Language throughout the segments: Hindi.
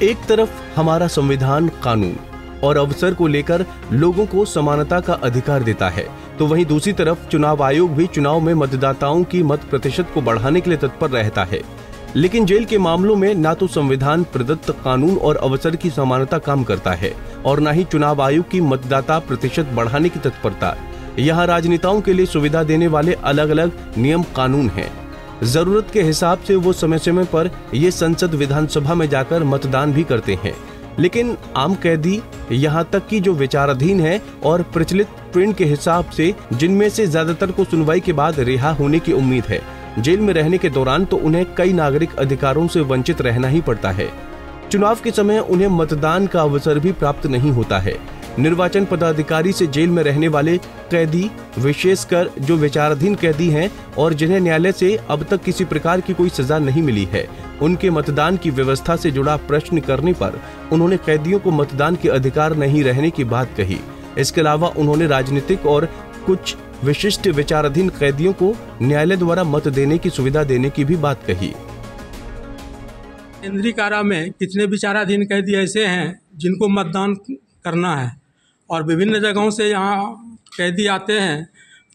एक तरफ हमारा संविधान कानून और अवसर को लेकर लोगों को समानता का अधिकार देता है, तो वहीं दूसरी तरफ चुनाव आयोग भी चुनाव में मतदाताओं की मत प्रतिशत को बढ़ाने के लिए तत्पर रहता है। लेकिन जेल के मामलों में ना तो संविधान प्रदत्त कानून और अवसर की समानता काम करता है और न ही चुनाव आयोग की मतदाता प्रतिशत बढ़ाने की तत्परता। यहाँ राजनेताओं के लिए सुविधा देने वाले अलग अलग नियम कानून हैं। जरूरत के हिसाब से वो समय समय पर ये संसद विधानसभा में जाकर मतदान भी करते हैं। लेकिन आम कैदी यहाँ तक कि जो विचाराधीन है और प्रचलित ट्रेंड के हिसाब से जिनमें से ज्यादातर को सुनवाई के बाद रिहा होने की उम्मीद है, जेल में रहने के दौरान तो उन्हें कई नागरिक अधिकारों से वंचित रहना ही पड़ता है। चुनाव के समय उन्हें मतदान का अवसर भी प्राप्त नहीं होता है। निर्वाचन पदाधिकारी से जेल में रहने वाले कैदी, विशेषकर जो विचाराधीन कैदी हैं और जिन्हें न्यायालय से अब तक किसी प्रकार की कोई सजा नहीं मिली है, उनके मतदान की व्यवस्था से जुड़ा प्रश्न करने पर उन्होंने कैदियों को मतदान के अधिकार नहीं रहने की बात कही। इसके अलावा उन्होंने राजनीतिक और कुछ विशिष्ट विचाराधीन कैदियों को न्यायालय द्वारा मत देने की सुविधा देने की भी बात कही। केंद्रीय कारा में कितने विचाराधीन कैदी ऐसे हैं जिनको मतदान करना है और विभिन्न जगहों से यहाँ कैदी आते हैं,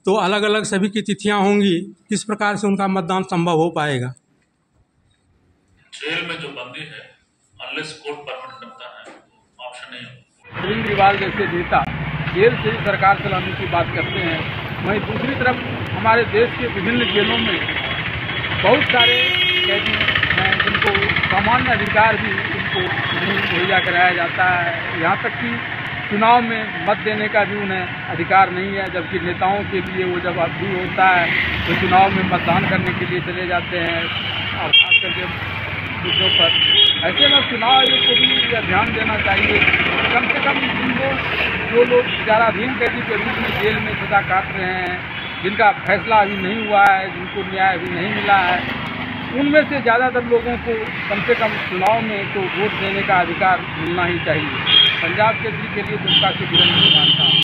तो अलग अलग सभी की तिथियां होंगी, किस प्रकार से उनका मतदान संभव हो पाएगा। जेल में जो बंदी है, अनलेस कोर्ट परमिट करता है, ऑप्शन नहीं है। केजरीवाल जैसे नेता जेल से ही सरकार चलाने की बात करते हैं, वहीं दूसरी तरफ हमारे देश के विभिन्न जेलों में बहुत सारे कैदी हैं जिनको सामान्य अधिकार भी उनको नहीं मुहैया कराया जाता है। यहाँ तक कि चुनाव में मत देने का भी उन्हें अधिकार नहीं है, जबकि नेताओं के लिए वो जब अवधि होता है तो चुनाव में मतदान करने के लिए चले जाते हैं। और खास करके मुद्दों पर ऐसे में चुनाव आयोग को भी यह ध्यान देना चाहिए, कम से कम जिनको जो लोग विचाराधीन कैदी के रूप में जेल में सजा काट रहे हैं, जिनका फैसला अभी नहीं हुआ है, जिनको न्याय अभी नहीं मिला है, उनमें से ज़्यादातर लोगों को कम से कम चुनाव में तो वोट देने का अधिकार मिलना ही चाहिए। पंजाब केसरी के लिए दुमका से किरण मानता हूँ।